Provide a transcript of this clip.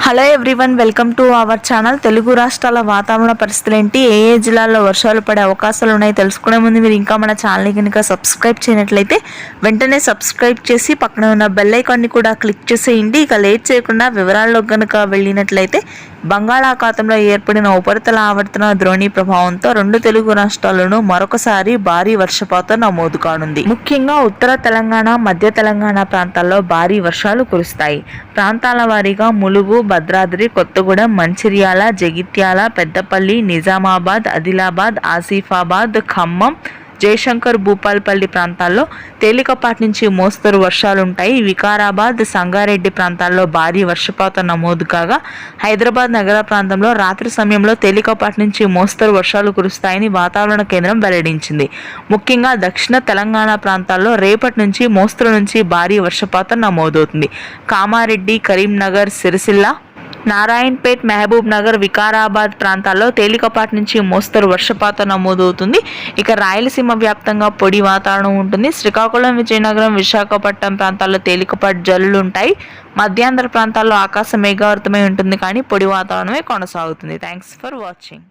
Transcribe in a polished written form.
Hello everyone, welcome to our channel. Telugu రాష్ట్రాల వాతావరణ పరిస్థితులు ఏంటి, ఏ జిల్లాల్లో వర్షాలు పడే అవకాశాలు ఉన్నాయి తెలుసుకునే ముందు మీరు ఇంకా మన ఛానల్ని కనుక సబ్స్క్రైబ్ చేయనట్లయితే వెంటనే సబ్స్క్రైబ్ చేసి పక్కన ఉన్న బెల్ ఐకాన్ని కూడా క్లిక్ చేసేయండి. ఇక లేట్ చేయకుండా వివరాల్లో కనుక వెళ్ళినట్లయితే బంగాళాఖాతంలో ఏర్పడిన ఉపరితల ఆవర్తన ద్రోణి ప్రభావంతో రెండు తెలుగు రాష్ట్రాల్లోనూ మరొకసారి భారీ వర్షపాతం నమోదు కానుంది. ముఖ్యంగా ఉత్తర తెలంగాణ, మధ్య తెలంగాణ ప్రాంతాల్లో భారీ వర్షాలు కురుస్తాయి. ప్రాంతాల వారీగా ములుగు, భద్రాద్రి, కొత్తగూడెం, మంచిర్యాల, జగిత్యాల, పెద్దపల్లి, నిజామాబాద్, ఆదిలాబాద్, ఆసిఫాబాద్, ఖమ్మం, జయశంకర్, భూపాల్పల్లి ప్రాంతాల్లో తేలికపాటి నుంచి మోస్తరు వర్షాలుంటాయి. వికారాబాద్, సంగారెడ్డి ప్రాంతాల్లో భారీ వర్షపాతం నమోదు కాగా హైదరాబాద్ నగర ప్రాంతంలో రాత్రి సమయంలో తేలికపాటి నుంచి మోస్తరు వర్షాలు కురుస్తాయని వాతావరణ కేంద్రం వెల్లడించింది. ముఖ్యంగా దక్షిణ తెలంగాణ ప్రాంతాల్లో రేపటి నుంచి మోస్తరు నుంచి భారీ వర్షపాతం నమోదవుతుంది. కామారెడ్డి, కరీంనగర్, సిరిసిల్ల, నారాయణపేట్, మహబూబ్ నగర్, వికారాబాద్ ప్రాంతాల్లో తేలికపాటి నుంచి మోస్తరు వర్షపాతం నమోదవుతుంది. ఇక రాయలసీమ వ్యాప్తంగా పొడి వాతావరణం ఉంటుంది. శ్రీకాకుళం, విజయనగరం, విశాఖపట్నం ప్రాంతాల్లో తేలికపాటి జల్లులు ఉంటాయి. మధ్యాంధ్ర ప్రాంతాల్లో ఆకాశం మేఘావృతమై ఉంటుంది, కానీ పొడి వాతావరణమే కొనసాగుతుంది. Thanks for watching.